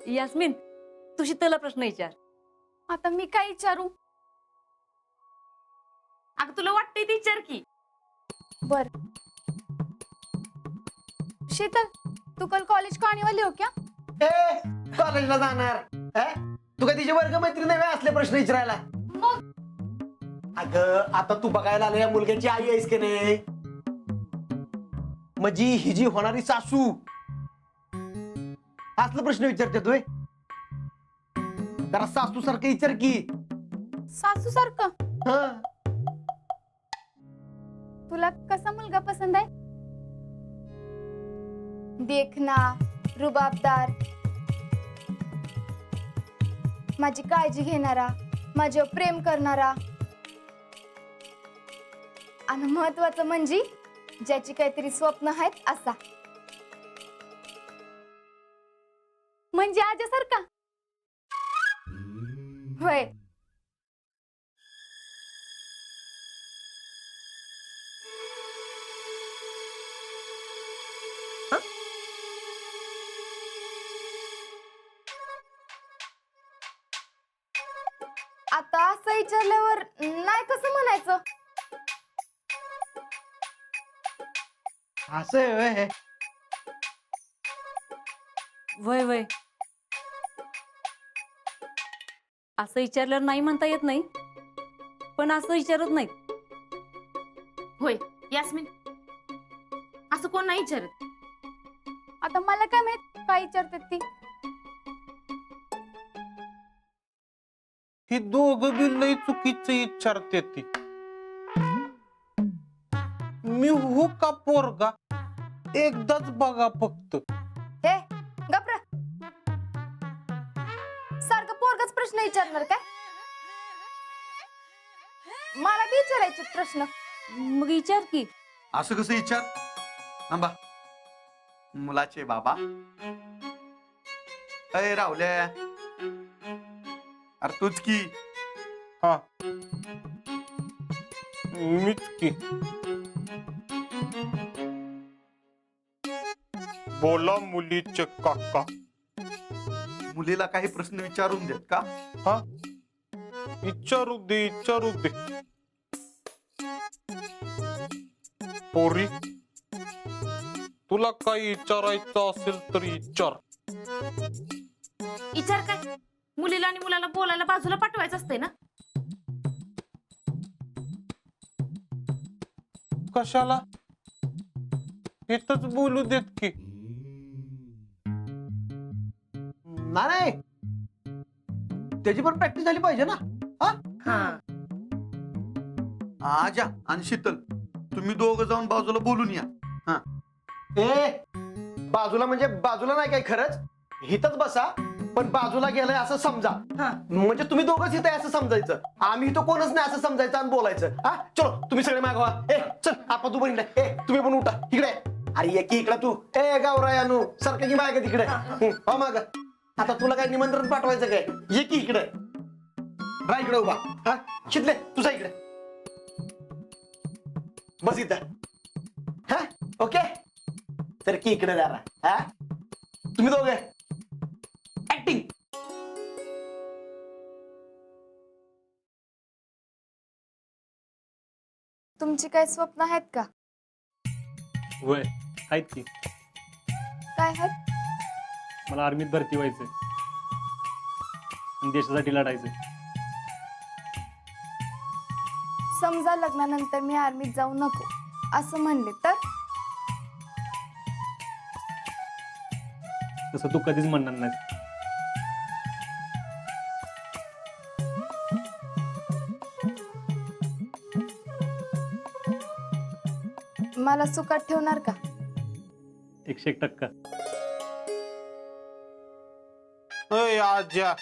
यास्मिन, तू शीतलला प्रश्न विचार. आता मी काय विचारू? अगं तुला वाटतंय ते विचार की. बर शीतल, तू कल कॉलेज को आने वाली हो क्या? ए कॉलेजला जाणार तू काय तिचे वर्ग मैत्री नाही असले प्रश्न विचारायला? अगं आता तू बघायला आल्या या मुलग्याची आई आहेस की नाही, म्हणजे ही जी होणारी सासू असलं प्रश्न विचारते तू. जरा सासू सारखं विचार की. सासू सारखं? हा तुला कसा मुलगा पसंत आहे? देखना, रुबाबदार, माझी काळजी घेणारा, माझ्यावर प्रेम करणारा, आणि महत्वाचं म्हणजे ज्याची काहीतरी स्वप्न आहेत असा. म्हणजे आज्यासारखा? होय. आता असं विचारल्यावर नाही कसं म्हणायचं? असं आहे व्हय. वय वय, असं विचारल्यावर नाही म्हणता येत नाही, पण असं विचारत नाहीत. होय यास्मिन, असं कोण नाही विचारत. आता मला काय माहित काय विचारतात ती. ही दोघं बी लय चुकीचं विचारते ती. मी हो का पोरगा एकदाच बघा फक्त. हे गप्र, सारखं पोरगच प्रश्न विचारणार काय? मला बी विचारायचे प्रश्न. मग विचार की. असं कसं विचार? थांबा, मुलाचे बाबा. अय रावल्या, अरे तूच की. हा मीच की. बोला मुलीचे काका. मुलीला काही प्रश्न विचारून देत का? हा विचारू दे विचारू दे. पोरी, तुला काही विचारायचं असेल तरी विचार. विचार काय? मुलीला आणि मुलाला बोलायला बाजूला पाठवायचं असतंय ना. कशाला? इथंच बोलू देत की. नाही, त्याची पण प्रॅक्टिस झाली पाहिजे ना. आजा आणि शीतल, तुम्ही दोघं जाऊन बाजूला बोलून या. ए बाजूला म्हणजे बाजूला नाही काय, खरंच हिथच बसा, पण बाजूला गेलंय असं समजा. म्हणजे तुम्ही दोघंच इथे असं समजायचं, आम्ही तो कोणच नाही असं समजायचं आणि बोलायचं. हा चलो तुम्ही सगळे मागवा. ए चल आपण तू पण इकडे. ए तुम्ही पण उठा इकडे. अरे ये की इकडे तू. ए गावरायानू सारखं की माग तिकडे. हो माग. आता तुला काय निमंत्रण पाठवायचं काय? ये की इकडे. राह इकडे उभा. हा शितले तुझा इकडे बस इथं. हा ओके, तर की इकडे जरा. हा तुम्ही दोघे ऍक्टिंग. तुमची काय स्वप्न आहेत का? वय आहेत की. काय आहेत? मला आर्मीत भरती व्हायचंय आणि देशासाठी लढायचंय. समजा लग्नानंतर मी आर्मीत जाऊ नको असं म्हणले तर? तसं तू कधीच म्हणणार नाही. मला सुखात ठेवणार का? 101%. अय आज्या,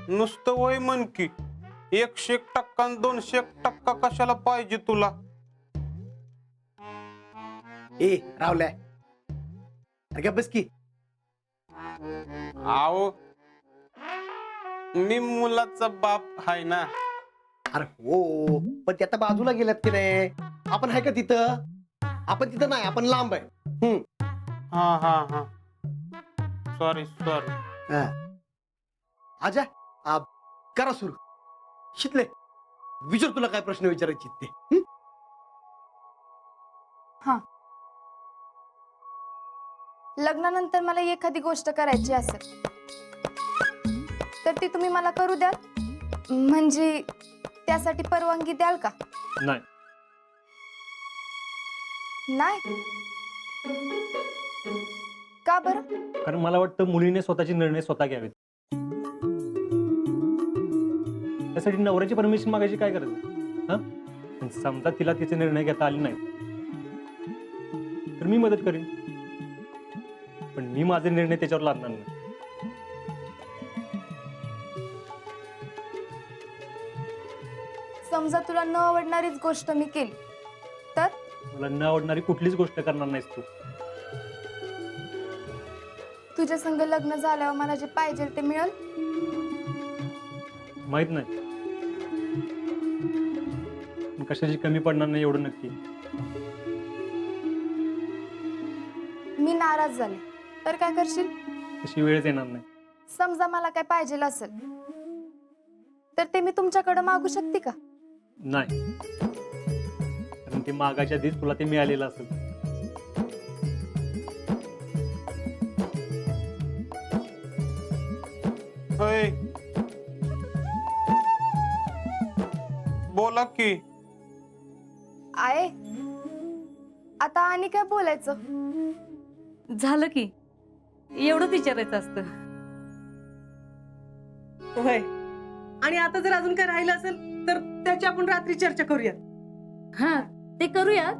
नुसतं वय म्हण की. 101% आणि 200% कशाला पाहिजे तुला? ए रावल्या, अरे बस की. आओ, मी मुलाचा बाप आहे ना. अरे हो, पण ते आता बाजूला गेल्यात की नाही. आपण आहे का तिथं? आपण तिथं नाही, आपण लांब आहे. हा हा हा. Sorry sorry. आजा करा सुरू. शितले विचार, तुला काय प्रश्न विचारायचे ते. लग्नानंतर मला एखादी गोष्ट करायची असेल तर ती तुम्ही मला करू द्याल, म्हणजे त्यासाठी परवानगी द्याल का? नाही. नाही का बरं? कारण मला वाटतं मुलीने स्वतःचे निर्णय स्वतः घ्यावेत. त्यासाठी नवऱ्याची परमिशन मागायची काय गरज आहे? हा, पण समजा तिला तिचे निर्णय घेता आले नाही तर मी मदत करीन, पण मी माझे निर्णय त्याच्यावर लादणार नाही. समजा तुला न आवडणारीच गोष्ट मी केली तर? मला न आवडणारी कुठलीच गोष्ट करणार नाहीस तू. तुझ्या संग लग्न झाल्यावर मला जे पाहिजे ते मिळेल? माहित नाही, पण कशाची कमी पडणार नाही एवढं नक्की. मी नाराज झाले तर काय करशील? तशी वेळच येणार नाही. समजा मला काय पाहिजे असेल तर ते मी तुमच्याकडे मागू शकते का? नाही, कारण ते मागायच्या आधीच तुला ते मिळालेलं असेल. होय. बोला की. आहे आता आणि काय बोलायचं? झालं की एवढंच विचारायचं असतं. होय, आणि आता जर अजून काय राहिलं असेल तर त्याची आपण रात्री चर्चा करूयात. हा ते करूया,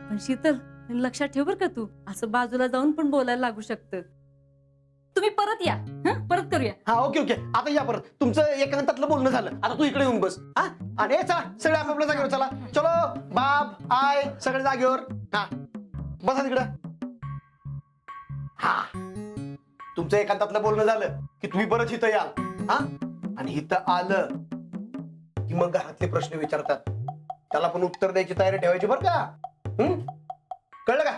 पण शीतल लक्षात ठेव बर का, तू असं बाजूला जाऊन पण बोलायला लागू शकतं. तुम्ही परत या, परत करूया. हा ओके ओके, आता या परत. तुमचं एकांतातलं बोलणं झालं, आता तू इकडे येऊन बस. हा, आणि चला सगळे आपापल्या जागेवर चला. चलो बाप आय सगळे जागेवर. हा बसा तिकडं. हा, तुमचं एकांतातलं बोलणं झालं की तुम्ही परत इथं याल. हा, आणि इथं आलं की मग घरातले प्रश्न विचारतात, त्याला पण उत्तर द्यायची तयारी ठेवायची बरं का. कळलं का?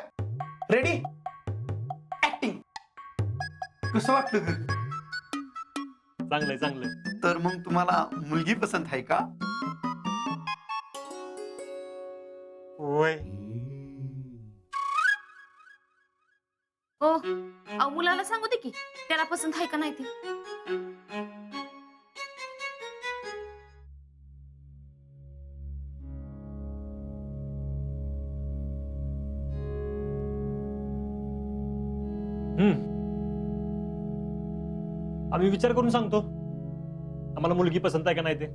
रेडी? ऍक्टिंग. कसं वाटलं ग? चांगलंय चांगलंय. तर मग तुम्हाला मुलगी पसंत आहे का? होय. ओ अहो मुलाला सांगू दे की त्याला पसंत आहे का नाही ते. आम्ही विचार करून सांगतो आम्हाला मुलगी पसंत आहे का नाही ते.